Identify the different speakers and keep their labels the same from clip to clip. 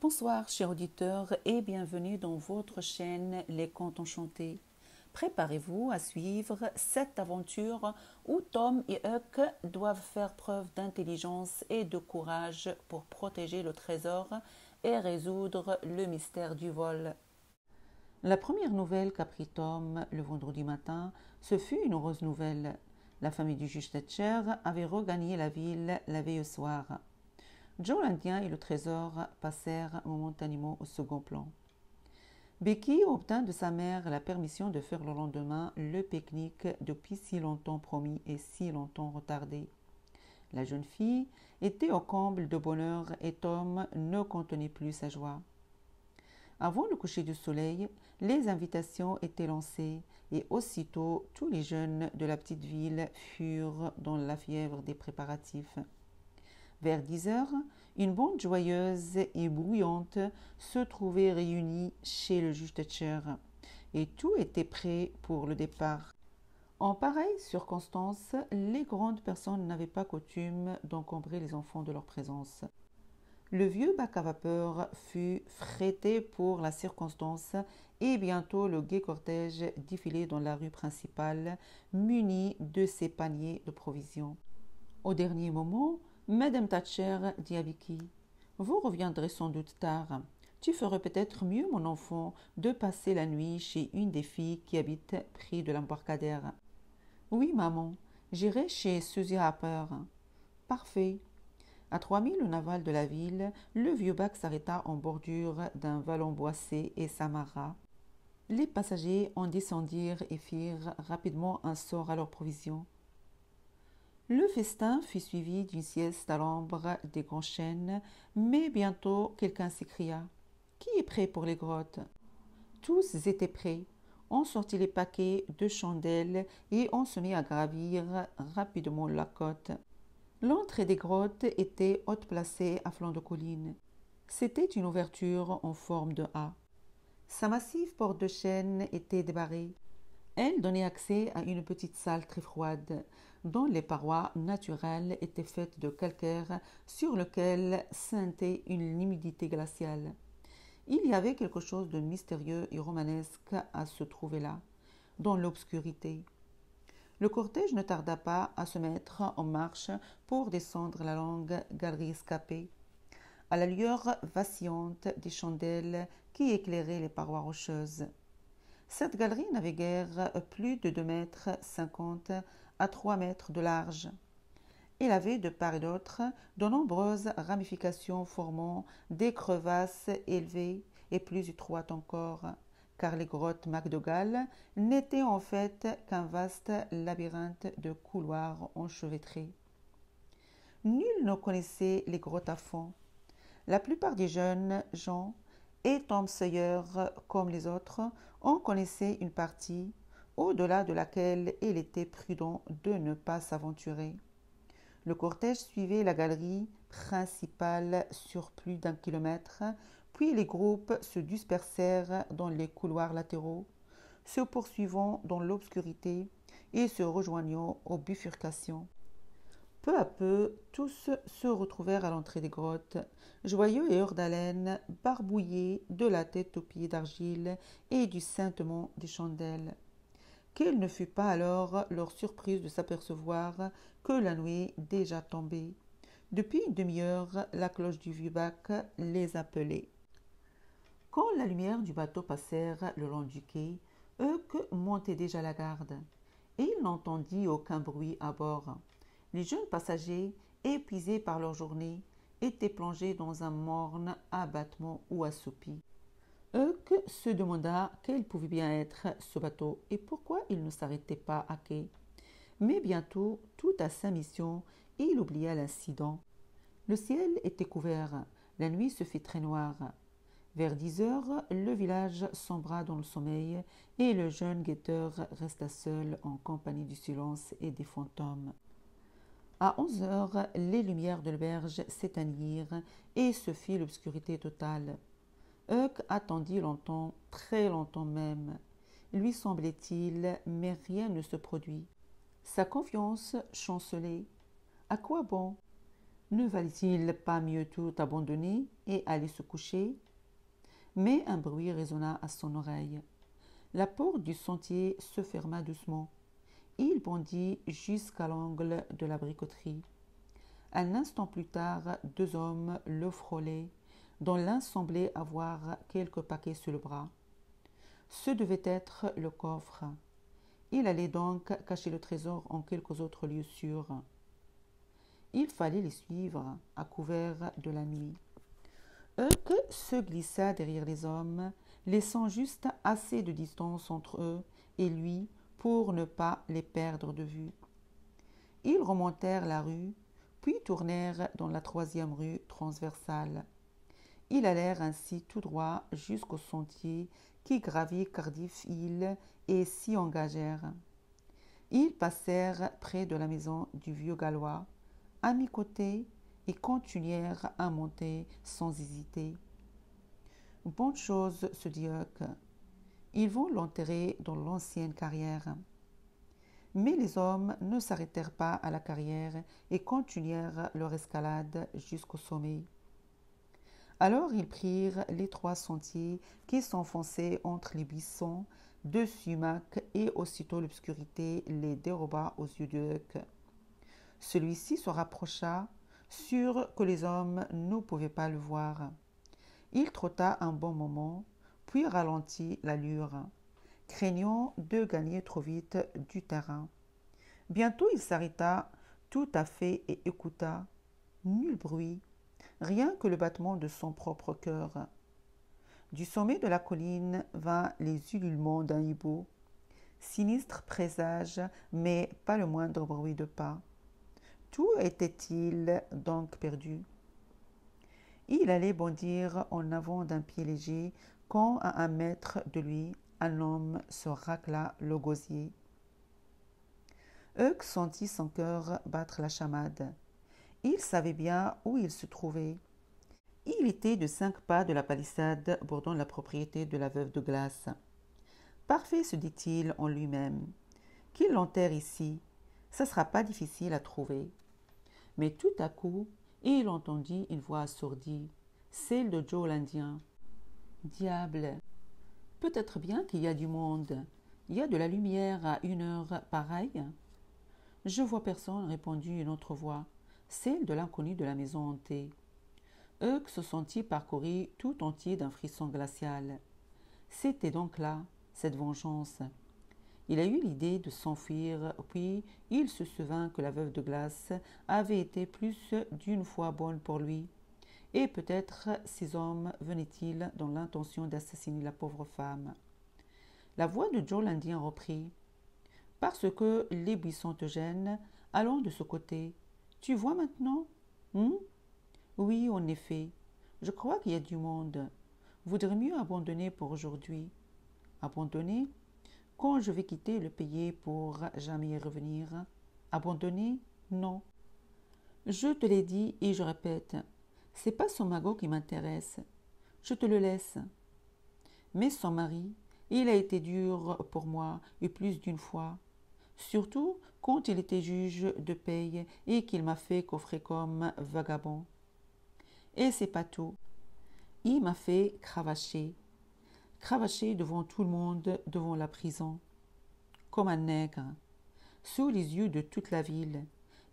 Speaker 1: Bonsoir, chers auditeurs, et bienvenue dans votre chaîne Les Contes Enchantés. Préparez-vous à suivre cette aventure où Tom et Huck doivent faire preuve d'intelligence et de courage pour protéger le trésor et résoudre le mystère du vol. La première nouvelle qu'apprit Tom le vendredi matin, ce fut une heureuse nouvelle. La famille du juge Thatcher avait regagné la ville la veille au soir. Joe l'Indien et le trésor passèrent momentanément au second plan. Becky obtint de sa mère la permission de faire le lendemain le pique-nique depuis si longtemps promis et si longtemps retardé. La jeune fille était au comble de bonheur et Tom ne contenait plus sa joie. Avant le coucher du soleil, les invitations étaient lancées et aussitôt tous les jeunes de la petite ville furent dans la fièvre des préparatifs. Vers 10 heures, une bande joyeuse et bruyante se trouvait réunie chez le juge Thatcher et tout était prêt pour le départ. En pareille circonstance, les grandes personnes n'avaient pas coutume d'encombrer les enfants de leur présence. Le vieux bac à vapeur fut frété pour la circonstance et bientôt le gai cortège défilait dans la rue principale muni de ses paniers de provisions. Au dernier moment, Madame Thatcher dit à Vicky, « Vous reviendrez sans doute tard. Tu ferais peut-être mieux, mon enfant, de passer la nuit chez une des filles qui habite près de l'embarcadère. »« Oui, maman, j'irai chez Suzy Harper. »« Parfait. » À 3 milles au navale de la ville, le vieux bac s'arrêta en bordure d'un vallon boissé et s'amarra. Les passagers en descendirent et firent rapidement un sort à leurs provisions. Le festin fut suivi d'une sieste à l'ombre des grands chênes, mais bientôt quelqu'un s'écria. « Qui est prêt pour les grottes ?» Tous étaient prêts. On sortit les paquets de chandelles et on se mit à gravir rapidement la côte. L'entrée des grottes était haute placée à flanc de colline. C'était une ouverture en forme de A. Sa massive porte de chêne était débarrée. Elle donnait accès à une petite salle très froide, dont les parois naturelles étaient faites de calcaire sur lequel scintillait une humidité glaciale. Il y avait quelque chose de mystérieux et romanesque à se trouver là, dans l'obscurité. Le cortège ne tarda pas à se mettre en marche pour descendre la longue galerie escapée, à la lueur vacillante des chandelles qui éclairaient les parois rocheuses. Cette galerie n'avait guère plus de 2,50 m à 3 mètres de large. Elle avait de part et d'autre de nombreuses ramifications formant des crevasses élevées et plus étroites encore, car les grottes McDougall n'étaient en fait qu'un vaste labyrinthe de couloirs enchevêtrés. Nul ne connaissait les grottes à fond. La plupart des jeunes gens et Tom Sawyer, comme les autres, en connaissaient une partie, au-delà de laquelle il était prudent de ne pas s'aventurer. Le cortège suivait la galerie principale sur plus d'1 kilomètre, puis les groupes se dispersèrent dans les couloirs latéraux, se poursuivant dans l'obscurité et se rejoignant aux bifurcations. Peu à peu, tous se retrouvèrent à l'entrée des grottes, joyeux et hors d'haleine, barbouillés de la tête aux pieds d'argile et du scintement des chandelles. Quelle ne fut pas alors leur surprise de s'apercevoir que la nuit déjà tombée. Depuis une demi-heure, la cloche du vieux bac les appelait. Quand la lumière du bateau passèrent le long du quai, Huck montait déjà la garde, et il n'entendit aucun bruit à bord. Les jeunes passagers, épuisés par leur journée, étaient plongés dans un morne abattement ou assoupi. Huck se demanda quel pouvait bien être ce bateau et pourquoi il ne s'arrêtait pas à quai. Mais bientôt, tout à sa mission, il oublia l'incident. Le ciel était couvert, la nuit se fit très noire. Vers 10 heures, le village sombra dans le sommeil et le jeune guetteur resta seul en compagnie du silence et des fantômes. À 11 heures, les lumières de l'auberge s'éteignirent et se fit l'obscurité totale. Huck attendit longtemps, très longtemps même. Lui semblait-il, mais rien ne se produit. Sa confiance chancelait. À quoi bon? Ne valait-il pas mieux tout abandonner et aller se coucher? Mais un bruit résonna à son oreille. La porte du sentier se ferma doucement. Il bondit jusqu'à l'angle de la bricoterie. Un instant plus tard, deux hommes le frôlaient, dont l'un semblait avoir quelques paquets sur le bras. Ce devait être le coffre. Il allait donc cacher le trésor en quelques autres lieux sûrs. Il fallait les suivre à couvert de la nuit. Huck se glissa derrière les hommes, laissant juste assez de distance entre eux et lui pour ne pas les perdre de vue. Ils remontèrent la rue, puis tournèrent dans la troisième rue transversale. Ils allèrent ainsi tout droit jusqu'au sentier qui gravit Cardiff Hill et s'y engagèrent. Ils passèrent près de la maison du vieux Gallois, à mi-côté, et continuèrent à monter sans hésiter. Bonne chose, se dit Huck. Ils vont l'enterrer dans l'ancienne carrière. Mais les hommes ne s'arrêtèrent pas à la carrière et continuèrent leur escalade jusqu'au sommet. Alors ils prirent l'étroit sentier qui s'enfonçait entre les buissons de sumac et aussitôt l'obscurité les déroba aux yeux de Huck. Celui-ci se rapprocha, sûr que les hommes ne pouvaient pas le voir. Il trotta un bon moment, puis ralentit l'allure, craignant de gagner trop vite du terrain. Bientôt il s'arrêta tout à fait et écouta. Nul bruit, rien que le battement de son propre cœur. Du sommet de la colline vint les ululements d'un hibou. Sinistre présage, mais pas le moindre bruit de pas. Tout était-il donc perdu? Il allait bondir en avant d'un pied léger quand, à 1 mètre de lui, un homme se racla le gosier. Huck sentit son cœur battre la chamade. Il savait bien où il se trouvait. Il était de 5 pas de la palissade bordant la propriété de la veuve de glace. Parfait, se dit-il en lui-même. Qu'il l'enterre ici, ça ne sera pas difficile à trouver. Mais tout à coup, il entendit une voix assourdie, celle de Joe l'Indien. Diable, peut-être bien qu'il y a du monde. Il y a de la lumière à une heure pareille. Je vois personne, répondit une autre voix, celle de l'inconnu de la maison hantée. Huck se sentit parcouru tout entier d'un frisson glacial. C'était donc là, cette vengeance. Il a eu l'idée de s'enfuir, puis il se souvint que la veuve de glace avait été plus d'une fois bonne pour lui. Et peut-être ces hommes venaient-ils dans l'intention d'assassiner la pauvre femme. La voix de Joe l'Indien reprit. « Parce que les buissons te gênent, allons de ce côté. Tu vois maintenant? Oui, en effet. Je crois qu'il y a du monde. Vaudrait mieux abandonner pour aujourd'hui. » Abandonner? Quand je vais quitter le pays pour jamais y revenir? Abandonner? Non. Je te l'ai dit et je répète, c'est pas son magot qui m'intéresse. Je te le laisse. Mais son mari, il a été dur pour moi et plus d'une fois. Surtout quand il était juge de paye et qu'il m'a fait coffrer comme vagabond. Et c'est pas tout. Il m'a fait cravacher devant tout le monde, devant la prison, comme un nègre, sous les yeux de toute la ville.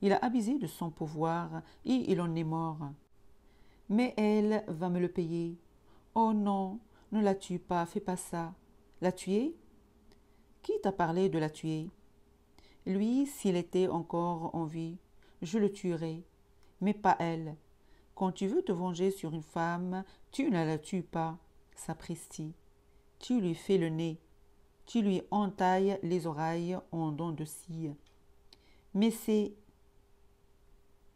Speaker 1: Il a abusé de son pouvoir et il en est mort. Mais elle va me le payer. Oh non, ne la tue pas, fais pas ça. La tuer? Qui t'a parlé de la tuer? Lui, s'il était encore en vie, je le tuerais, mais pas elle. Quand tu veux te venger sur une femme, tu ne la tues pas, sapristi. Tu lui fais le nez, tu lui entailles les oreilles en dents de scie. Mais c'est...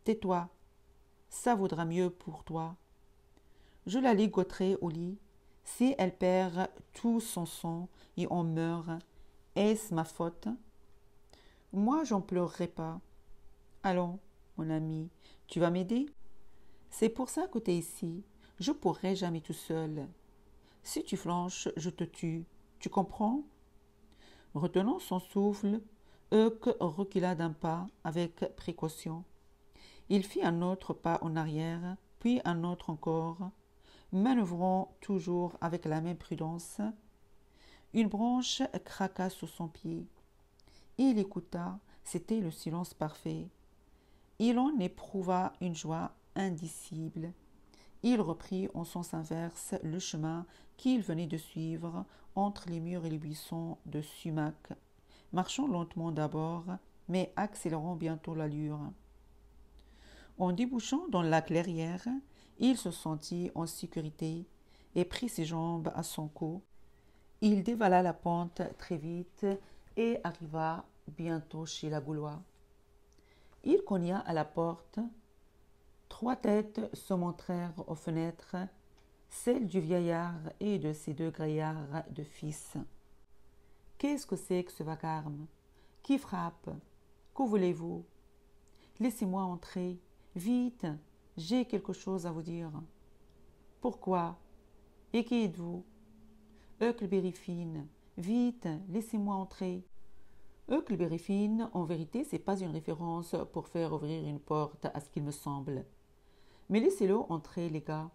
Speaker 1: Tais-toi, ça vaudra mieux pour toi. Je la ligoterai au lit. Si elle perd tout son sang et en meurt, est-ce ma faute? Moi, j'en pleurerai pas. Allons, mon ami, tu vas m'aider? C'est pour ça que tu es ici. Je pourrai jamais tout seul. Si tu flanches, je te tue. Tu comprends? Retenant son souffle, Huck recula d'un pas avec précaution. Il fit un autre pas en arrière, puis un autre encore, manœuvrant toujours avec la même prudence. Une branche craqua sous son pied. Il écouta, c'était le silence parfait. Il en éprouva une joie indicible. Il reprit en sens inverse le chemin qu'il venait de suivre entre les murs et les buissons de sumac, marchant lentement d'abord, mais accélérant bientôt l'allure. En débouchant dans la clairière, il se sentit en sécurité et prit ses jambes à son cou. Il dévala la pente très vite et arriva bientôt chez la Gaulois. Il cogna à la porte. 3 têtes se montrèrent aux fenêtres, celle du vieillard et de ses 2 gaillards de fils. « Qu'est-ce que c'est que ce vacarme? Qui frappe? Que voulez-vous? Laissez-moi entrer. Vite, j'ai quelque chose à vous dire. »« Pourquoi? Et qui êtes-vous? »« Huckleberry-Finn. Vite, laissez-moi entrer. » Huckleberry-Finn, en vérité, c'est pas une référence pour faire ouvrir une porte, à ce qu'il me semble. Mais laissez-le entrer, les gars.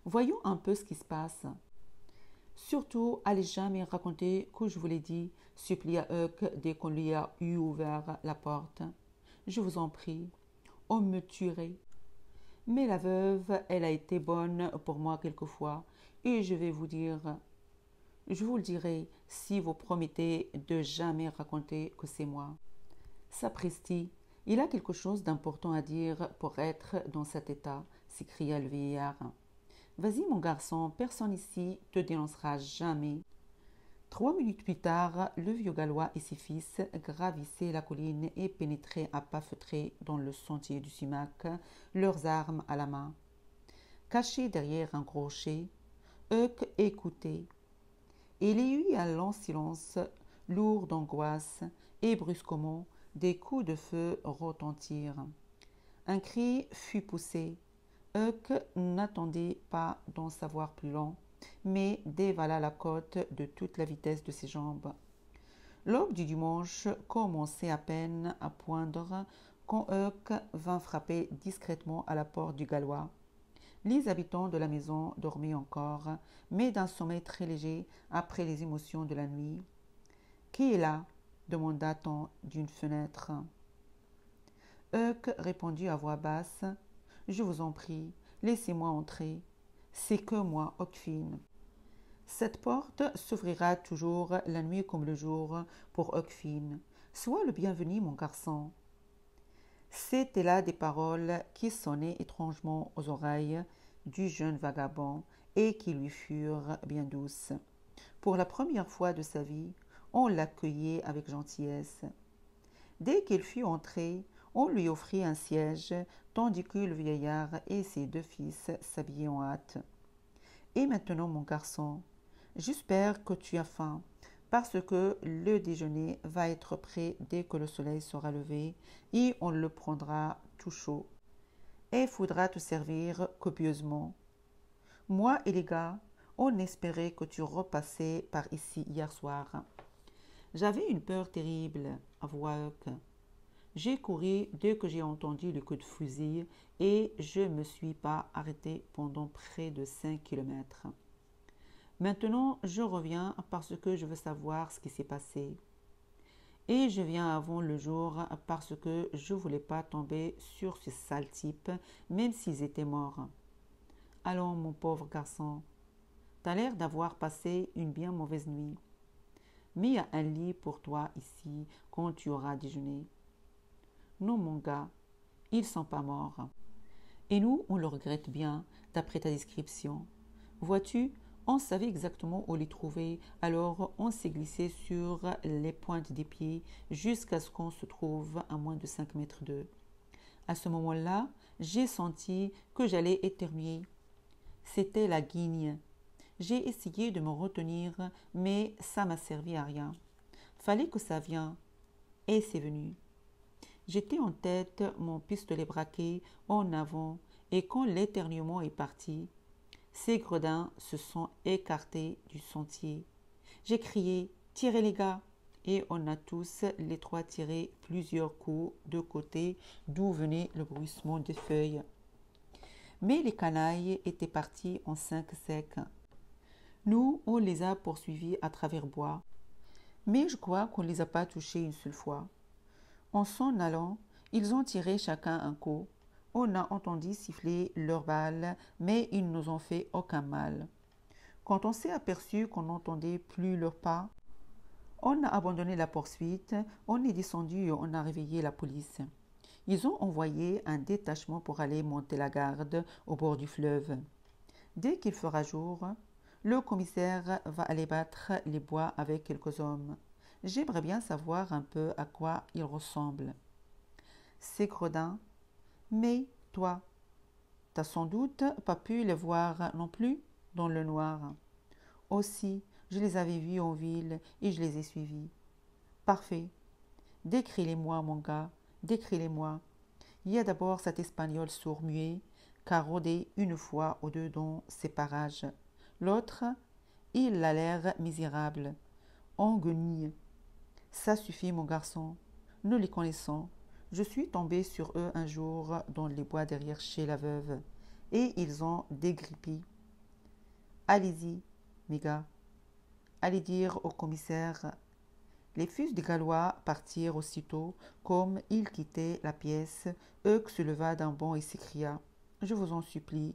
Speaker 1: Voyons un peu ce qui se passe. Surtout, allez jamais raconter que je vous l'ai dit, supplia Huck dès qu'on lui a eu ouvert la porte. Je vous en prie, on me tuerait. Mais la veuve, elle a été bonne pour moi quelquefois, et je vais vous dire, je vous le dirai si vous promettez de jamais raconter que c'est moi. Sapristi, il a quelque chose d'important à dire pour être dans cet état, s'écria le vieillard. Vas-y, mon garçon, personne ici te dénoncera jamais. 3 minutes plus tard, le vieux Gallois et ses fils gravissaient la colline et pénétraient à pas feutrés dans le sentier du sumac, leurs armes à la main. Caché derrière un gros rocher, Huck écoutait. Il y eut un long silence, lourd d'angoisse, et brusquement, des coups de feu retentirent. Un cri fut poussé. Huck n'attendait pas d'en savoir plus long, mais dévala la côte de toute la vitesse de ses jambes. L'aube du dimanche commençait à peine à poindre quand Huck vint frapper discrètement à la porte du Gallois. Les habitants de la maison dormaient encore, mais d'un sommeil très léger après les émotions de la nuit. « Qui est là ?» demanda-t-on d'une fenêtre. Huck répondit à voix basse. « Je vous en prie, laissez-moi entrer. C'est que moi, Huck Finn. » Cette porte s'ouvrira toujours la nuit comme le jour pour Huck Finn. Sois le bienvenu, mon garçon. C'étaient là des paroles qui sonnaient étrangement aux oreilles du jeune vagabond et qui lui furent bien douces. Pour la première fois de sa vie, on l'accueillait avec gentillesse. Dès qu'il fut entré, on lui offrit un siège, tandis que le vieillard et ses 2 fils s'habillaient en hâte. « Et maintenant, mon garçon, j'espère que tu as faim, parce que le déjeuner va être prêt dès que le soleil sera levé et on le prendra tout chaud. Et faudra te servir copieusement. Moi et les gars, on espérait que tu repassais par ici hier soir. » J'avais une peur terrible, avoua Huck. J'ai couru dès que j'ai entendu le coup de fusil et je ne me suis pas arrêté pendant près de 5 kilomètres. Maintenant, je reviens parce que je veux savoir ce qui s'est passé. Et je viens avant le jour parce que je ne voulais pas tomber sur ces sales types, même s'ils étaient morts. Allons, mon pauvre garçon, t'as l'air d'avoir passé une bien mauvaise nuit. Mais il y a un lit pour toi ici quand tu auras déjeuné. Non, mon gars, ils sont pas morts. Et nous, on le regrette bien, d'après ta description. Vois-tu, on savait exactement où les trouver, alors on s'est glissé sur les pointes des pieds jusqu'à ce qu'on se trouve à moins de 5 mètres d'eux. À ce moment-là, j'ai senti que j'allais éternuer. C'était la guigne. J'ai essayé de me retenir, mais ça m'a servi à rien. Fallait que ça vienne, et c'est venu. J'étais en tête, mon pistolet braqué en avant, et quand l'éternuement est parti, ces gredins se sont écartés du sentier. J'ai crié « Tirez les gars !» et on a tous les trois tiré plusieurs coups de côté d'où venait le bruissement des feuilles. Mais les canailles étaient partis en 5 secs. Nous, on les a poursuivis à travers bois, mais je crois qu'on ne les a pas touchés une seule fois. En s'en allant, ils ont tiré chacun un coup. On a entendu siffler leurs balles, mais ils ne nous ont fait aucun mal. Quand on s'est aperçu qu'on n'entendait plus leurs pas, on a abandonné la poursuite, on est descendu et on a réveillé la police. Ils ont envoyé un détachement pour aller monter la garde au bord du fleuve. Dès qu'il fera jour, le commissaire va aller battre les bois avec quelques hommes. J'aimerais bien savoir un peu à quoi ils ressemblent. C'est gredin. Mais toi, t'as sans doute pas pu les voir non plus dans le noir. Aussi, je les avais vus en ville et je les ai suivis. Parfait. Décris-les-moi, mon gars, décris-les-moi. Il y a d'abord cet Espagnol sourd-muet qu'a rôdé une fois ou deux dans ces parages. L'autre, il a l'air misérable, en guenille. Ça suffit, mon garçon. Nous les connaissons. Je suis tombé sur eux un jour dans les bois derrière chez la veuve, et ils ont dégrippi. Allez-y, mes gars. Allez dire au commissaire. Les fils des Gallois partirent aussitôt. Comme ils quittaient la pièce, Hugues se leva d'un bond et s'écria. Je vous en supplie,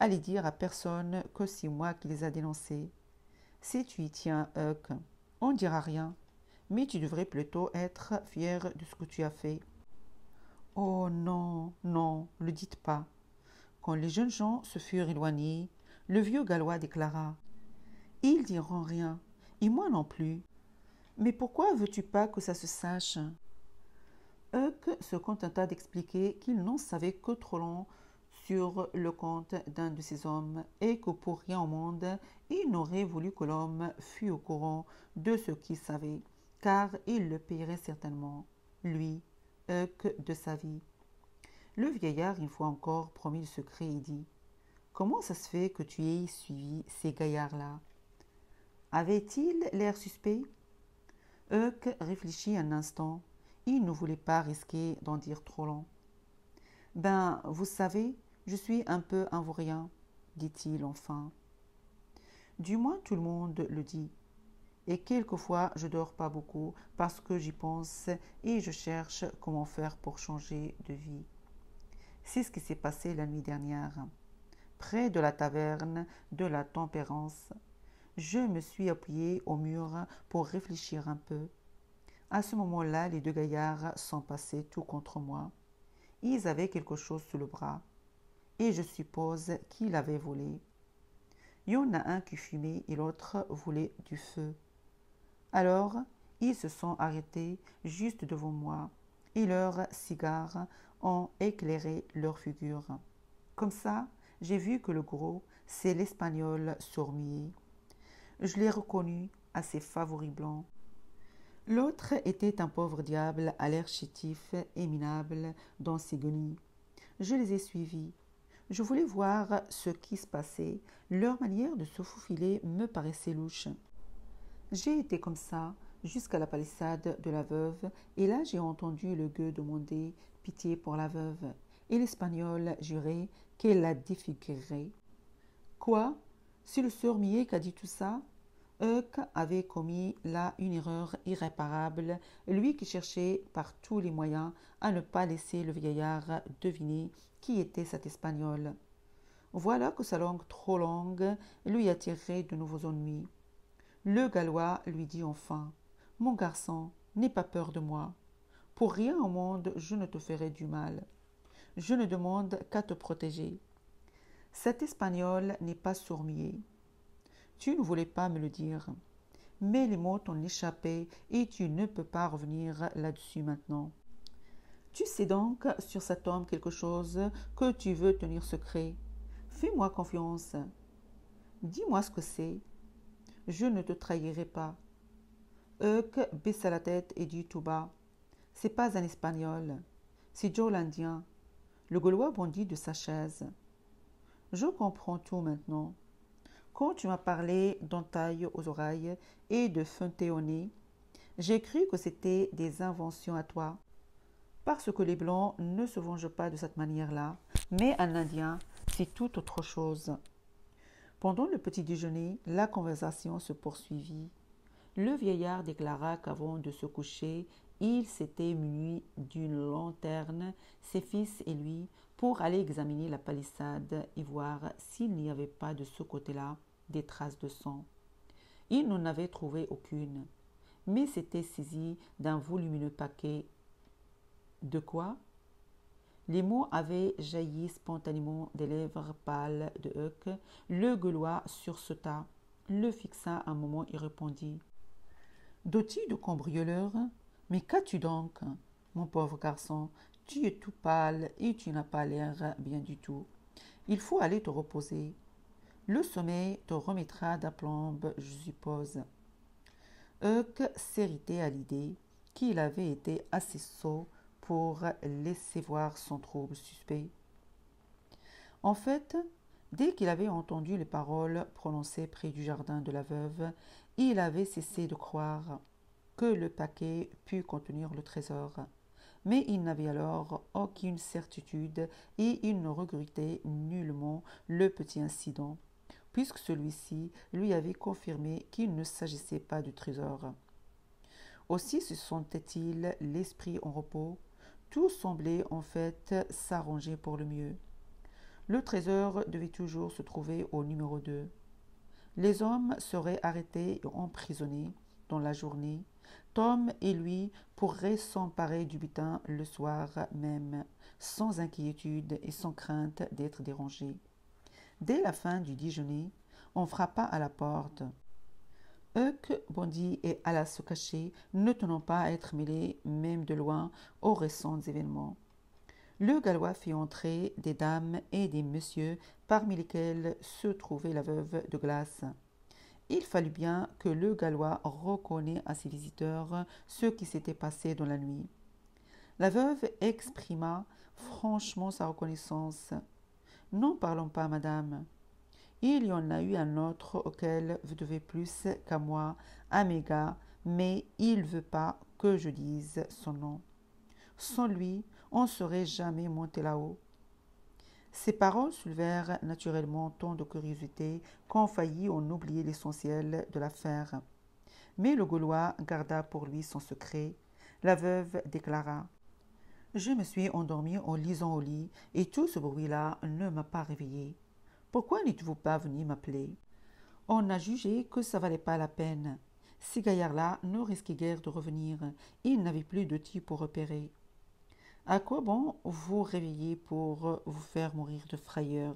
Speaker 1: allez dire à personne que c'est moi qui les a dénoncés. Si tu y tiens, Hugues, on ne dira rien, mais tu devrais plutôt être fier de ce que tu as fait. Oh non, non, le dites pas. Quand les jeunes gens se furent éloignés, le vieux Gallois déclara. Ils diront rien, et moi non plus. Mais pourquoi veux-tu pas que ça se sache? Hugues se contenta d'expliquer qu'il n'en savait que trop long sur le compte d'un de ces hommes et que pour rien au monde il n'aurait voulu que l'homme fût au courant de ce qu'il savait, car il le payerait certainement, lui, Hugues, de sa vie. Le vieillard, une fois encore, promit le secret et dit « Comment ça se fait que tu aies suivi ces gaillards-là » Avait-il l'air suspect? Hugues réfléchit un instant. Il ne voulait pas risquer d'en dire trop long. « Ben, vous savez, je suis un peu un vaurien, dit-il enfin. Du moins tout le monde le dit. Et quelquefois je dors pas beaucoup parce que j'y pense et je cherche comment faire pour changer de vie. C'est ce qui s'est passé la nuit dernière. Près de la taverne de la Tempérance, je me suis appuyé au mur pour réfléchir un peu. À ce moment-là, les deux gaillards sont passés tout contre moi. Ils avaient quelque chose sous le bras, et je suppose qu'ils l'avaient volé. Il y en a un qui fumait et l'autre voulait du feu. Alors, ils se sont arrêtés juste devant moi, et leurs cigares ont éclairé leurs figures. Comme ça, j'ai vu que le gros, c'est l'Espagnol sourd-muet. Je l'ai reconnu à ses favoris blancs. L'autre était un pauvre diable à l'air chétif et minable dans ses guenilles. Je les ai suivis. Je voulais voir ce qui se passait. Leur manière de se faufiler me paraissait louche. J'ai été comme ça jusqu'à la palissade de la veuve, et là j'ai entendu le gueux demander pitié pour la veuve, et l'Espagnol jurer qu'elle la défigurerait. Quoi? C'est le sourd-muet qui a dit tout ça? Hugues avait commis là une erreur irréparable, lui qui cherchait par tous les moyens à ne pas laisser le vieillard deviner qui était cet Espagnol. Voilà que sa langue trop longue lui attirait de nouveaux ennuis. Le Gallois lui dit enfin « Mon garçon, n'aie pas peur de moi. Pour rien au monde je ne te ferai du mal. Je ne demande qu'à te protéger. Cet Espagnol n'est pas sourd-muet. Tu ne voulais pas me le dire, mais les mots t'ont échappé et tu ne peux pas revenir là-dessus maintenant. Tu sais donc sur cet homme quelque chose que tu veux tenir secret. Fais-moi confiance. Dis-moi ce que c'est. Je ne te trahirai pas. Hugues baissa la tête et dit tout bas. C'est pas un Espagnol, c'est Joe l'Indien. Le Gaulois bondit de sa chaise. Je comprends tout maintenant. Quand tu m'as parlé d'entaille aux oreilles et de feinté au nez, J'ai cru que c'était des inventions à toi, parce que les Blancs ne se vengent pas de cette manière-là, mais un Indien, c'est tout autre chose. Pendant le petit déjeuner, la conversation se poursuivit. Le vieillard déclara qu'avant de se coucher, il s'était muni d'une lanterne, ses fils et lui, pour aller examiner la palissade et voir s'il n'y avait pas de ce côté-là des traces de sang. Il n'en avait trouvé aucune, mais s'était saisi d'un volumineux paquet. De quoi? Les mots avaient jailli spontanément des lèvres pâles de Huck. Le Gaulois sursauta, le fixa un moment et répondit: Doty de cambrioleur? Mais qu'as-tu donc? Mon pauvre garçon, tu es tout pâle et tu n'as pas l'air bien du tout. Il faut aller te reposer. Le sommeil te remettra d'aplomb, je suppose. Huck s'irritait à l'idée qu'il avait été assez sot pour laisser voir son trouble suspect. En fait, dès qu'il avait entendu les paroles prononcées près du jardin de la veuve, il avait cessé de croire que le paquet pût contenir le trésor. Mais il n'avait alors aucune certitude et il ne regrettait nullement le petit incident, puisque celui-ci lui avait confirmé qu'il ne s'agissait pas du trésor. Aussi se sentait-il l'esprit en repos. Tout semblait en fait s'arranger pour le mieux. Le trésor devait toujours se trouver au numéro 2. Les hommes seraient arrêtés et emprisonnés dans la journée. Tom et lui pourraient s'emparer du butin le soir même, sans inquiétude et sans crainte d'être dérangés. Dès la fin du déjeuner, on frappa à la porte. Huck bondit et alla se cacher, ne tenant pas à être mêlé, même de loin, aux récents événements. Le Gallois fit entrer des dames et des messieurs, parmi lesquels se trouvait la veuve de Glace. Il fallut bien que le Gallois reconnût à ses visiteurs ce qui s'était passé dans la nuit. La veuve exprima franchement sa reconnaissance. « N'en parlons pas, madame. Il y en a eu un autre auquel vous devez plus qu'à moi, à mes gars, mais il ne veut pas que je dise son nom. Sans lui, on ne serait jamais monté là-haut. » Ces paroles soulevèrent naturellement tant de curiosité qu'on faillit en oublier l'essentiel de l'affaire. Mais le Gaulois garda pour lui son secret. La veuve déclara: « Je me suis endormie en lisant au lit, et tout ce bruit-là ne m'a pas réveillée. Pourquoi n'êtes-vous pas venu m'appeler? On a jugé que ça valait pas la peine. Ces gaillards-là ne risquaient guère de revenir. Ils n'avaient plus de type pour repérer. À quoi bon vous réveiller pour vous faire mourir de frayeur?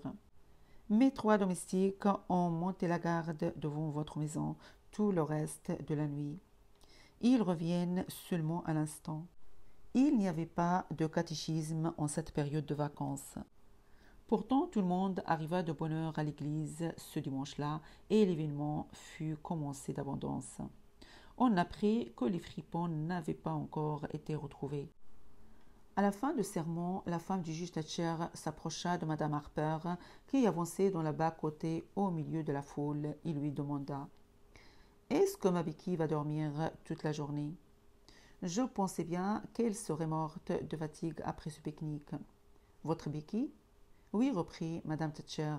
Speaker 1: Mes 3 domestiques ont monté la garde devant votre maison tout le reste de la nuit. Ils reviennent seulement à l'instant. Il n'y avait pas de catéchisme en cette période de vacances. Pourtant, tout le monde arriva de bonne heure à l'église ce dimanche-là et l'événement fut commencé d'abondance. On apprit que les fripons n'avaient pas encore été retrouvés. À la fin du sermon, la femme du juge Thatcher s'approcha de Madame Harper, qui avançait dans le bas-côté au milieu de la foule, et lui demanda: « Est-ce que ma Becky va dormir toute la journée? Je pensais bien qu'elle serait morte de fatigue après ce pique-nique. »« Votre Becky? » ?»« Oui, reprit Madame Thatcher,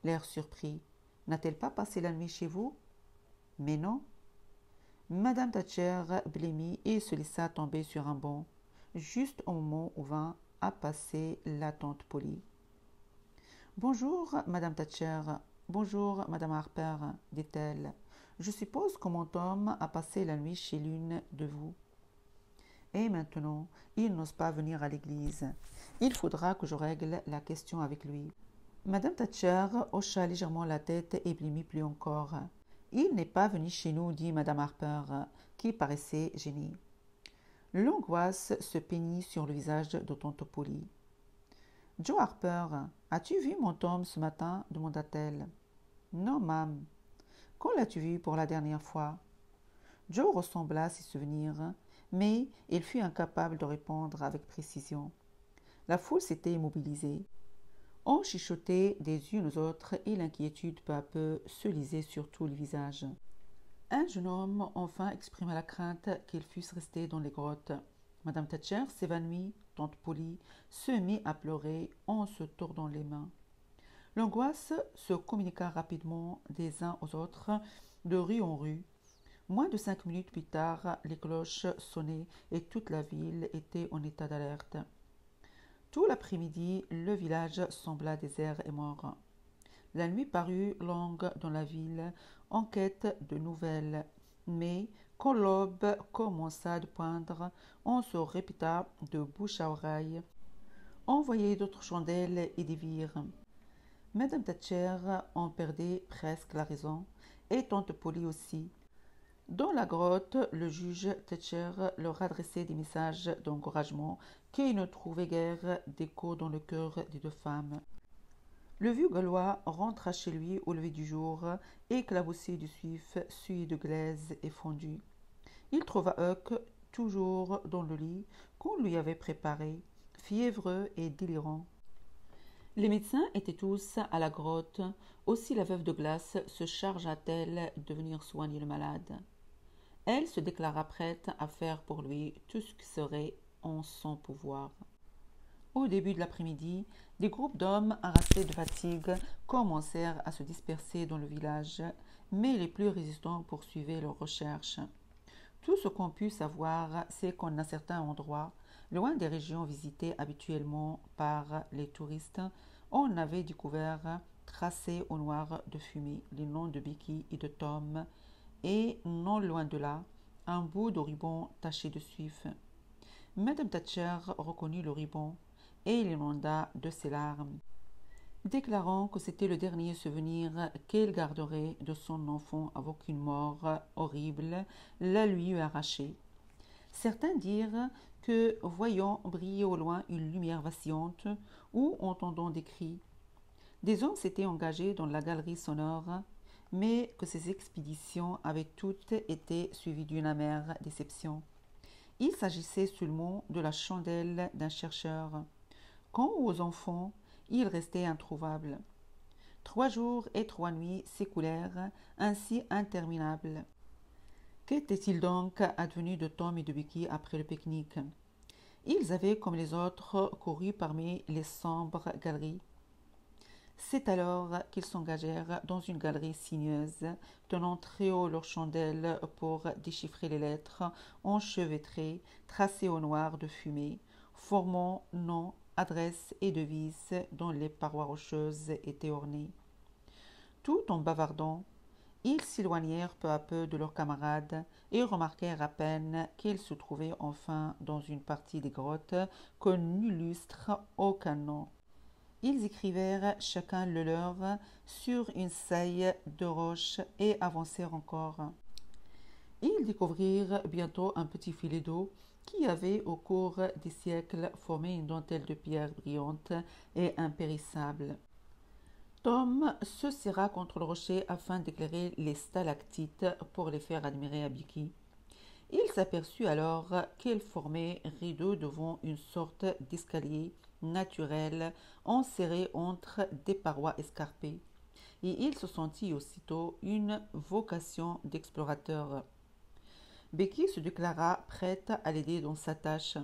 Speaker 1: l'air surpris. « N'a-t-elle pas passé la nuit chez vous? »« Mais non. » Madame Thatcher blêmit et se laissa tomber sur un banc, juste au moment où vint à passer la tante Polly. « Bonjour, Madame Thatcher. Bonjour, Madame Harper, dit-elle. Je suppose que mon Tom a passé la nuit chez l'une de vous. Et maintenant, il n'ose pas venir à l'église. Il faudra que je règle la question avec lui. » Madame Thatcher hocha légèrement la tête et blêmit plus encore. « Il n'est pas venu chez nous, dit Madame Harper, qui paraissait gênée. » L'angoisse se peignit sur le visage de tante Polly. « Joe Harper, as-tu vu mon Tom ce matin? » demanda-t-elle. « Non, ma'am. Quand l'as-tu vu pour la dernière fois? » Joe ressembla à s'y souvenir, mais il fut incapable de répondre avec précision. La foule s'était immobilisée. On chuchotait des unes aux autres et l'inquiétude peu à peu se lisait sur tous les visages. Un jeune homme enfin exprima la crainte qu'ils fussent restés dans les grottes. Madame Thatcher s'évanouit, tante Polly se mit à pleurer en se tordant les mains. L'angoisse se communiqua rapidement des uns aux autres, de rue en rue. Moins de 5 minutes plus tard, les cloches sonnaient et toute la ville était en état d'alerte. Tout l'après-midi, le village sembla désert et mort. La nuit parut longue dans la ville, en quête de nouvelles. Mais quand l'aube commença de poindre, on se répéta de bouche à oreille. On voyait d'autres chandelles et des vires. Madame Thatcher en perdait presque la raison, et tante Polly aussi. Dans la grotte, le juge Thatcher leur adressait des messages d'encouragement qui ne trouvaient guère d'écho dans le cœur des deux femmes. Le vieux Gaulois rentra chez lui au lever du jour, éclaboussé du suif, suie de glaise et fondu. Il trouva Huck toujours dans le lit qu'on lui avait préparé, fiévreux et délirant. Les médecins étaient tous à la grotte, aussi la veuve de glace se chargea-t-elle de venir soigner le malade. Elle se déclara prête à faire pour lui tout ce qui serait en son pouvoir. Au début de l'après-midi, des groupes d'hommes harassés de fatigue commencèrent à se disperser dans le village, mais les plus résistants poursuivaient leurs recherches. Tout ce qu'on put savoir, c'est qu'en un certain endroit, loin des régions visitées habituellement par les touristes, on avait découvert, tracés au noir de fumée, les noms de Becky et de Tom, et, non loin de là, un bout de ruban taché de suif. Madame Thatcher reconnut le ruban et l'inonda de ses larmes, déclarant que c'était le dernier souvenir qu'elle garderait de son enfant avant qu'une mort horrible la lui eût arraché. Certains dirent que, voyant briller au loin une lumière vacillante ou entendant des cris, des hommes s'étaient engagés dans la galerie sonore, mais que ces expéditions avaient toutes été suivies d'une amère déception. Il s'agissait seulement de la chandelle d'un chercheur. Quant aux enfants, ils restaient introuvables. 3 jours et 3 nuits s'écoulèrent, ainsi interminables. Qu'était-il donc advenu de Tom et de Becky après le pique-nique? Ils avaient, comme les autres, couru parmi les sombres galeries. C'est alors qu'ils s'engagèrent dans une galerie sinueuse, tenant très haut leurs chandelles pour déchiffrer les lettres enchevêtrées, tracées au noir de fumée, formant noms, adresses et devises dont les parois rocheuses étaient ornées. Tout en bavardant, ils s'éloignèrent peu à peu de leurs camarades et remarquèrent à peine qu'ils se trouvaient enfin dans une partie des grottes que n'illustre aucun nom. Ils écrivèrent chacun le leur sur une saille de roche et avancèrent encore. Ils découvrirent bientôt un petit filet d'eau qui avait au cours des siècles formé une dentelle de pierres brillantes et impérissables. Tom se serra contre le rocher afin d'éclairer les stalactites pour les faire admirer à Becky. Il s'aperçut alors qu'elles formaient rideau devant une sorte d'escalier naturel enserré entre des parois escarpées, et il se sentit aussitôt une vocation d'explorateur. Becky se déclara prête à l'aider dans sa tâche.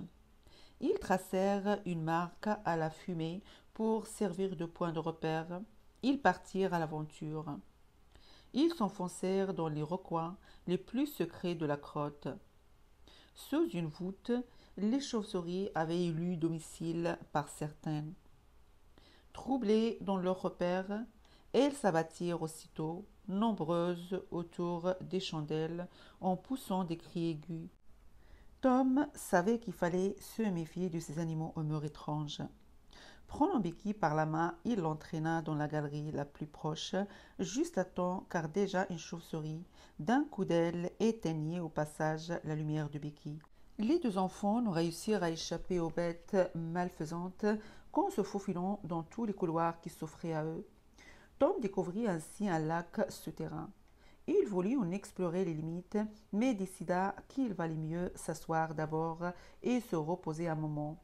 Speaker 1: Ils tracèrent une marque à la fumée pour servir de point de repère. Ils partirent à l'aventure. Ils s'enfoncèrent dans les recoins les plus secrets de la grotte. Sous une voûte, les chauves-souris avaient élu domicile par certains. Troublées dans leurs repères, elles s'abattirent aussitôt, nombreuses autour des chandelles, en poussant des cris aigus. Tom savait qu'il fallait se méfier de ces animaux aux mœurs étranges. Prenant Becky par la main, il l'entraîna dans la galerie la plus proche, juste à temps car déjà une chauve-souris, d'un coup d'aile, éteignait au passage la lumière de Becky. Les 2 enfants ne réussirent à échapper aux bêtes malfaisantes qu'en se faufilant dans tous les couloirs qui s'offraient à eux. Tom découvrit ainsi un lac souterrain. Il voulut en explorer les limites, mais décida qu'il valait mieux s'asseoir d'abord et se reposer un moment.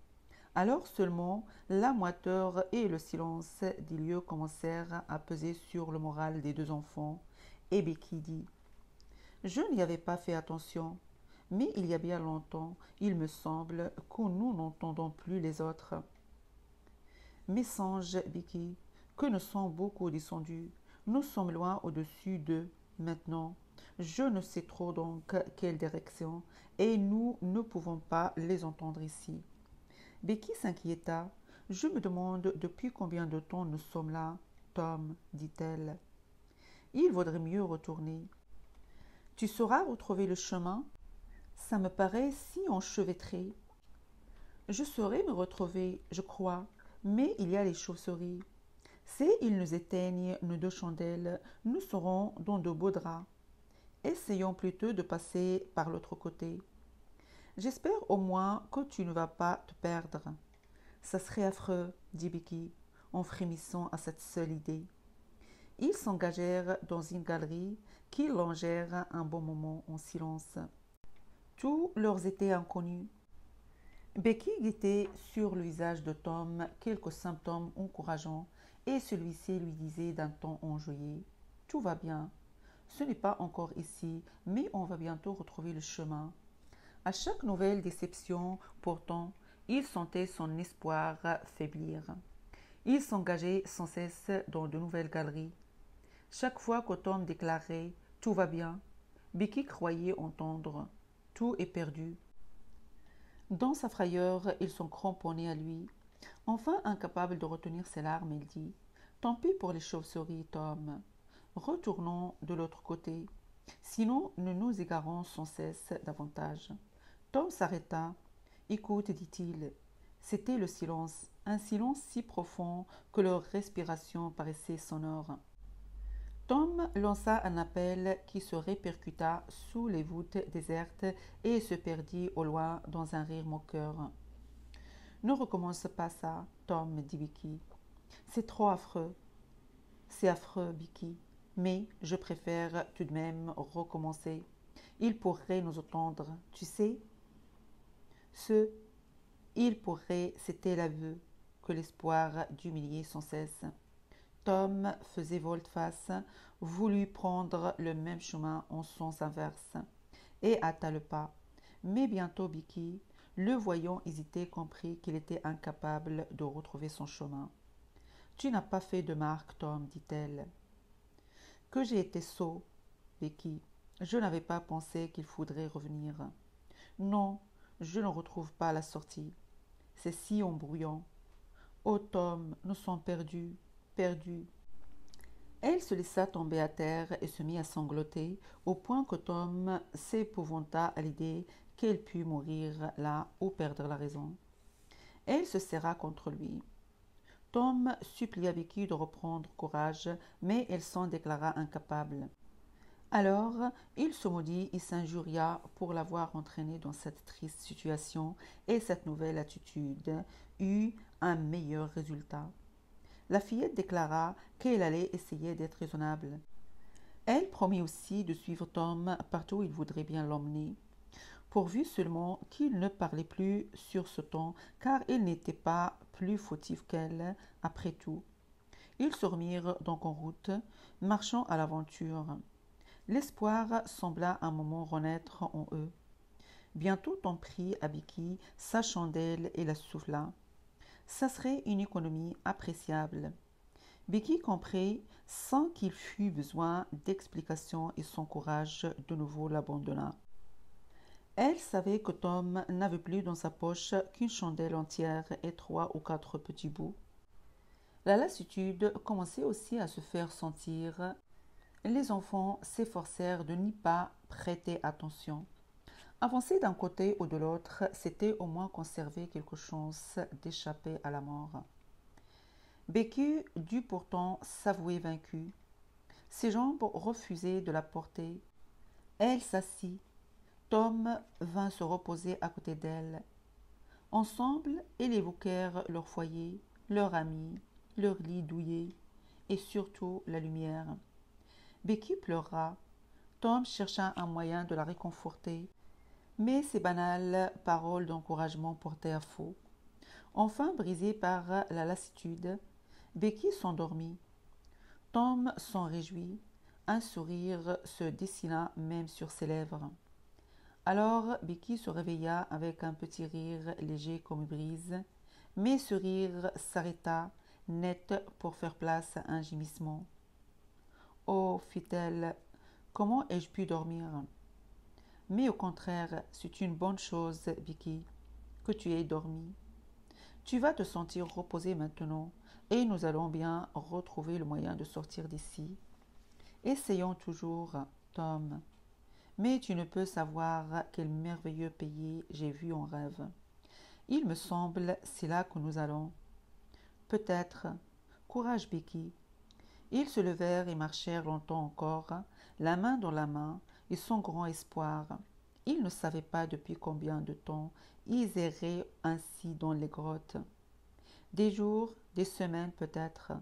Speaker 1: Alors seulement, la moiteur et le silence des lieux commencèrent à peser sur le moral des 2 enfants, et Becky dit Je n'y avais pas fait attention, mais il y a bien longtemps, il me semble que nous n'entendons plus les autres. Mes songes, Vicky, que nous sommes beaucoup descendus. Nous sommes loin au-dessus d'eux maintenant. Je ne sais trop donc quelle direction, et nous ne pouvons pas les entendre ici. Becky s'inquiéta. Je me demande depuis combien de temps nous sommes là, Tom, dit-elle. Il vaudrait mieux retourner. Tu sauras retrouver le chemin? Ça me paraît si enchevêtré. Je saurais me retrouver, je crois, mais il y a les chauves-souris. Si ils nous éteignent nos deux chandelles, nous serons dans de beaux draps. Essayons plutôt de passer par l'autre côté. J'espère au moins que tu ne vas pas te perdre. Ça serait affreux, dit Becky, en frémissant à cette seule idée. Ils s'engagèrent dans une galerie qu'ils longèrent un bon moment en silence. Tout leur était inconnu. Becky guettait sur le visage de Tom quelques symptômes encourageants et celui-ci lui disait d'un ton enjoué « Tout va bien. Ce n'est pas encore ici, mais on va bientôt retrouver le chemin. » À chaque nouvelle déception, pourtant, il sentait son espoir faiblir. Il s'engageait sans cesse dans de nouvelles galeries. Chaque fois que Tom déclarait « Tout va bien », Becky croyait entendre « Tout est perdu ». Dans sa frayeur, ils sont cramponnés à lui. Enfin, incapable de retenir ses larmes, il dit « Tant pis pour les chauves-souris, Tom. Retournons de l'autre côté. Sinon, nous nous égarons sans cesse davantage. » Tom s'arrêta. « Écoute, dit-il. » C'était le silence, un silence si profond que leur respiration paraissait sonore. Tom lança un appel qui se répercuta sous les voûtes désertes et se perdit au loin dans un rire moqueur. « Ne recommence pas ça, Tom, dit Vicky. C'est trop affreux. C'est affreux, Vicky, mais je préfère tout de même recommencer. Il pourrait nous entendre, tu sais. Ce « il pourrait » c'était l'aveu que l'espoir d'humilier sans cesse. Tom faisait volte-face, voulut prendre le même chemin en sens inverse, et hâta le pas. Mais bientôt Becky, le voyant hésiter, comprit qu'il était incapable de retrouver son chemin. « Tu n'as pas fait de marque, Tom, dit-elle. »« Que j'ai été sot, Becky. Je n'avais pas pensé qu'il faudrait revenir. Non, je ne retrouve pas la sortie. C'est si embrouillant. Oh, Tom, nous sommes perdus. Perdue. » Elle se laissa tomber à terre et se mit à sangloter, au point que Tom s'épouvanta à l'idée qu'elle pût mourir là ou perdre la raison. Elle se serra contre lui. Tom supplia Becky de reprendre courage, mais elle s'en déclara incapable. Alors, il se maudit et s'injuria pour l'avoir entraînée dans cette triste situation, et cette nouvelle attitude eut un meilleur résultat. La fillette déclara qu'elle allait essayer d'être raisonnable. Elle promit aussi de suivre Tom partout où il voudrait bien l'emmener, pourvu seulement qu'il ne parlait plus sur ce ton, car il n'était pas plus fautif qu'elle, après tout. Ils se remirent donc en route, marchant à l'aventure. L'espoir sembla un moment renaître en eux. Bientôt Tom prit à Becky sa chandelle et la souffla. Ça serait une économie appréciable. Becky comprit sans qu'il fût besoin d'explications et son courage de nouveau l'abandonna. Elle savait que Tom n'avait plus dans sa poche qu'une chandelle entière et 3 ou 4 petits bouts. La lassitude commençait aussi à se faire sentir. Les enfants s'efforcèrent de n'y pas prêter attention. Avancer d'un côté ou de l'autre, c'était au moins conserver quelque chance d'échapper à la mort. Becky dut pourtant s'avouer vaincue. Ses jambes refusaient de la porter. Elle s'assit. Tom vint se reposer à côté d'elle. Ensemble, ils évoquèrent leur foyer, leurs amis, leur lit douillet et surtout la lumière. Becky pleura. Tom chercha un moyen de la réconforter, mais ces banales paroles d'encouragement portaient à faux. Enfin, brisée par la lassitude, Becky s'endormit. Tom s'en réjouit. Un sourire se dessina même sur ses lèvres. Alors Becky se réveilla avec un petit rire léger comme une brise, mais ce rire s'arrêta net pour faire place à un gémissement. Oh, fit-elle, comment ai-je pu dormir? Mais au contraire, c'est une bonne chose, Becky, que tu aies dormi. Tu vas te sentir reposée maintenant, et nous allons bien retrouver le moyen de sortir d'ici. Essayons toujours, Tom. Mais tu ne peux savoir quel merveilleux pays j'ai vu en rêve. Il me semble c'est là que nous allons. Peut-être. Courage, Becky. Ils se levèrent et marchèrent longtemps encore, la main dans la main, et sans grand espoir. Ils ne savaient pas depuis combien de temps ils erraient ainsi dans les grottes. Des jours, des semaines peut-être.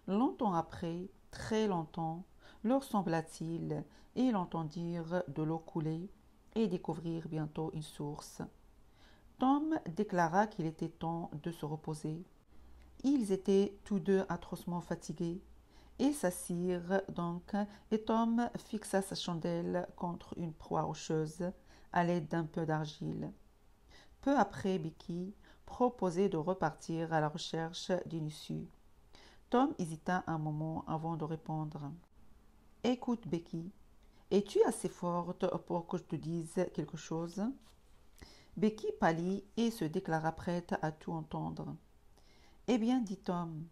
Speaker 1: Longtemps après, très longtemps, leur sembla-t-il, et ils entendirent de l'eau couler et découvrirent bientôt une source. Tom déclara qu'il était temps de se reposer. Ils étaient tous deux atrocement fatigués et s'assirent donc, et Tom fixa sa chandelle contre une proie rocheuse à l'aide d'un peu d'argile. Peu après, Becky proposait de repartir à la recherche d'une issue. Tom hésita un moment avant de répondre. « Écoute, Becky, es-tu assez forte pour que je te dise quelque chose ?» Becky pâlit et se déclara prête à tout entendre. « Eh bien, dit Tom,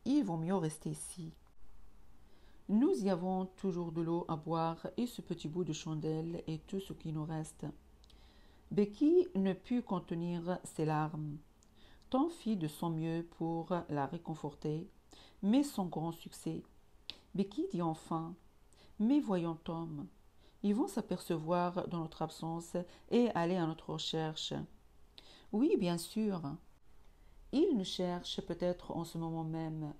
Speaker 1: il vaut mieux rester ici. Nous y avons toujours de l'eau à boire et ce petit bout de chandelle est tout ce qui nous reste. » Becky ne put contenir ses larmes. Tom fit de son mieux pour la réconforter, mais sans grand succès. Becky dit enfin: « Mais voyons, Tom, ils vont s'apercevoir de notre absence et aller à notre recherche. »« Oui, bien sûr. Ils nous cherchent peut-être en ce moment même.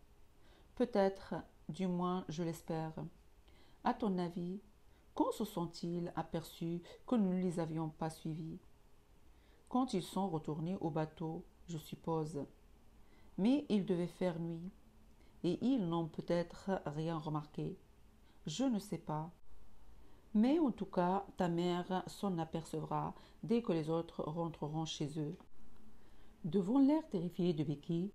Speaker 1: Peut-être, du moins je l'espère. À ton avis, quand se sont-ils aperçus que nous ne les avions pas suivis? Quand ils sont retournés au bateau, je suppose. Mais il devait faire nuit, et ils n'ont peut-être rien remarqué. Je ne sais pas. Mais en tout cas, ta mère s'en apercevra dès que les autres rentreront chez eux. » Devant l'air terrifié de Becky,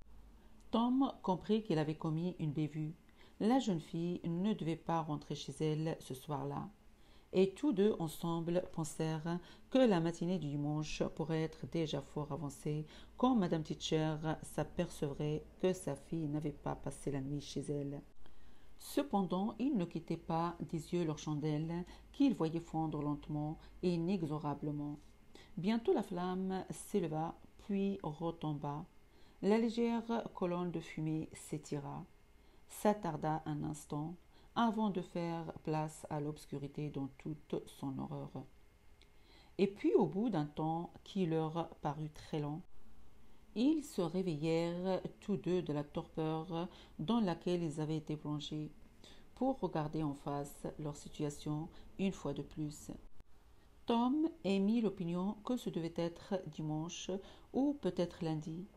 Speaker 1: Tom comprit qu'il avait commis une bévue. La jeune fille ne devait pas rentrer chez elle ce soir-là. Et tous deux ensemble pensèrent que la matinée du dimanche pourrait être déjà fort avancée quand Madame Teacher s'apercevrait que sa fille n'avait pas passé la nuit chez elle. Cependant, ils ne quittaient pas des yeux leur chandelle qu'ils voyaient fondre lentement et inexorablement. Bientôt la flamme s'éleva, puis retomba. La légère colonne de fumée s'étira, s'attarda un instant, avant de faire place à l'obscurité dans toute son horreur. Et puis, au bout d'un temps qui leur parut très long, ils se réveillèrent tous deux de la torpeur dans laquelle ils avaient été plongés, pour regarder en face leur situation une fois de plus. Tom émit l'opinion que ce devait être dimanche ou peut-être lundi.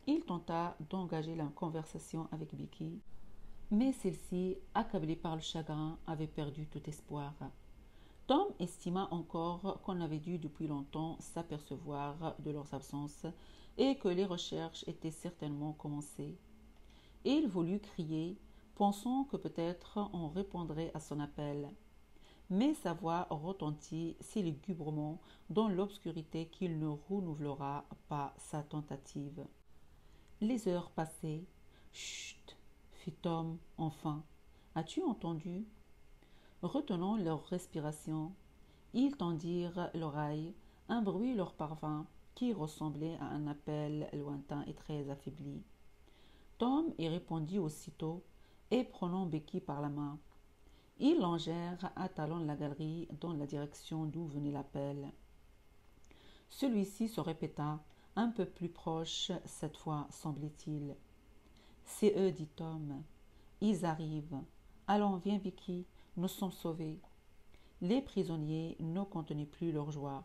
Speaker 1: Il tenta d'engager la conversation avec Becky, mais celle-ci, accablée par le chagrin, avait perdu tout espoir. Tom estima encore qu'on avait dû depuis longtemps s'apercevoir de leurs absences et que les recherches étaient certainement commencées. Il voulut crier, pensant que peut-être on répondrait à son appel. Mais sa voix retentit si lugubrement dans l'obscurité qu'il ne renouvellera pas sa tentative. Les heures passaient. « Chut !» fit Tom enfin. « As-tu entendu ?» Retenant leur respiration, ils tendirent l'oreille. Un bruit leur parvint qui ressemblait à un appel lointain et très affaibli. Tom y répondit aussitôt et prenant Becky par la main, ils longèrent à talons la galerie dans la direction d'où venait l'appel. Celui-ci se répéta, un peu plus proche cette fois, semblait-il. « C'est eux, dit Tom. Ils arrivent. Allons, viens, Becky, nous sommes sauvés. » Les prisonniers ne contenaient plus leur joie.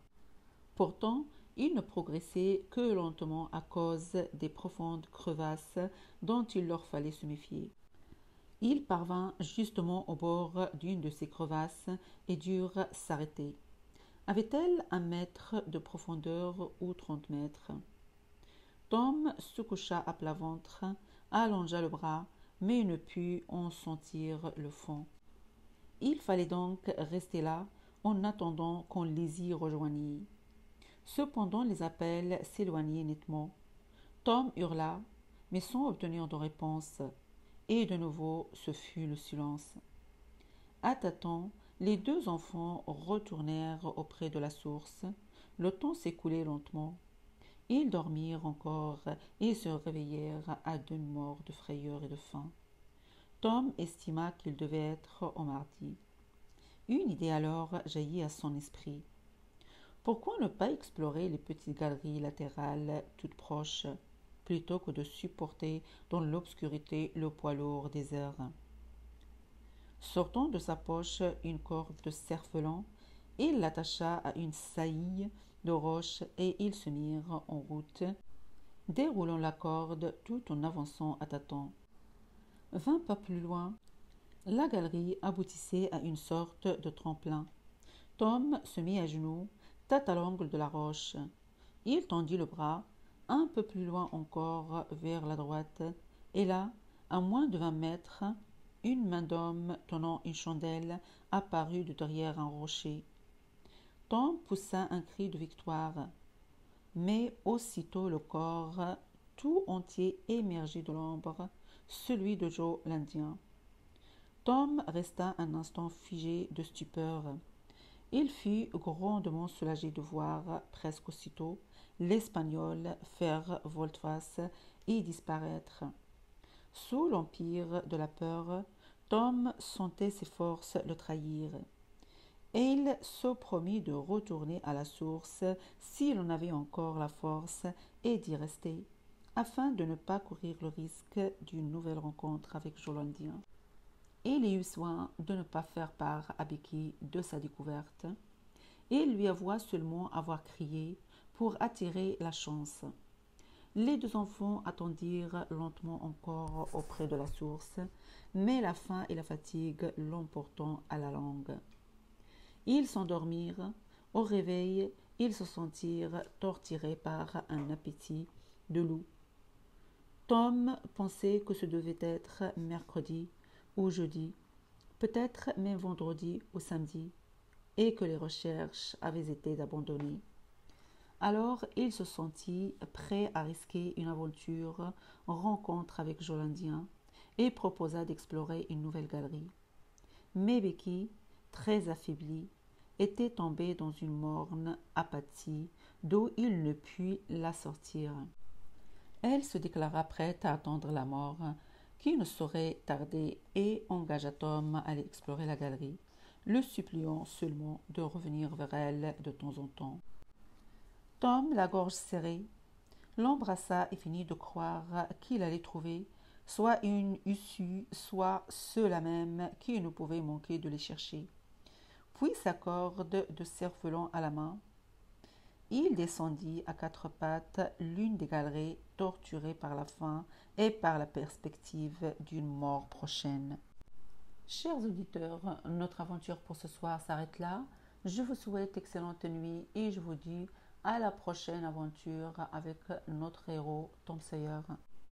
Speaker 1: Pourtant, ils ne progressaient que lentement à cause des profondes crevasses dont il leur fallait se méfier. Il parvint justement au bord d'une de ces crevasses et durent s'arrêter. Avait-elle 1 mètre de profondeur ou 30 mètres? Tom se coucha à plat ventre, allongea le bras, mais ne put en sentir le fond. Il fallait donc rester là en attendant qu'on les y rejoignît. Cependant les appels s'éloignaient nettement. Tom hurla, mais sans obtenir de réponse, et de nouveau ce fut le silence. À tâtons, les 2 enfants retournèrent auprès de la source. Le temps s'écoulait lentement. Ils dormirent encore et se réveillèrent à demi-morts de frayeur et de faim. Tom estima qu'il devait être au mardi. Une idée alors jaillit à son esprit. Pourquoi ne pas explorer les petites galeries latérales toutes proches, plutôt que de supporter dans l'obscurité le poids lourd des heures? Sortant de sa poche une corde de cerf-volant, il l'attacha à une saillie de roche et ils se mirent en route, déroulant la corde tout en avançant à tâtons. 20 pas plus loin, la galerie aboutissait à une sorte de tremplin. Tom se mit à genoux, tête à l'angle de la roche. Il tendit le bras, un peu plus loin encore vers la droite, et là, à moins de 20 mètres, une main d'homme tenant une chandelle apparut de derrière un rocher. Tom poussa un cri de victoire, mais aussitôt le corps tout entier émergit de l'ombre, celui de Joe l'Indien. Tom resta un instant figé de stupeur. Il fut grandement soulagé de voir, presque aussitôt, l'Espagnol faire volte-face et disparaître. Sous l'empire de la peur, Tom sentait ses forces le trahir. Et il se promit de retourner à la source s'il en avait encore la force et d'y rester, afin de ne pas courir le risque d'une nouvelle rencontre avec Joe l'Indien. Il eut soin de ne pas faire part à Becky de sa découverte. Il lui avoua seulement avoir crié pour attirer la chance. Les 2 enfants attendirent lentement encore auprès de la source, mais la faim et la fatigue l'emportant à la longue. Ils s'endormirent. Au réveil, ils se sentirent torturés par un appétit de loup. Tom pensait que ce devait être mercredi ou jeudi, peut-être même vendredi ou samedi, et que les recherches avaient été abandonnées. Alors il se sentit prêt à risquer une aventure rencontre avec Joe l'Indien et proposa d'explorer une nouvelle galerie. Mais Becky, très affaiblie, était tombée dans une morne apathie d'où il ne put la sortir. Elle se déclara prête à attendre la mort, qui ne saurait tarder, et engagea Tom à aller explorer la galerie, le suppliant seulement de revenir vers elle de temps en temps. Tom, la gorge serrée, l'embrassa et finit de croire qu'il allait trouver soit une issue, soit ceux-là même qui ne pouvaient manquer de les chercher. Puis sa corde de cerf-volant à la main, il descendit à 4 pattes l'une des galeries, torturé par la faim et par la perspective d'une mort prochaine. Chers auditeurs, notre aventure pour ce soir s'arrête là. Je vous souhaite excellente nuit et je vous dis à la prochaine aventure avec notre héros Tom Sawyer.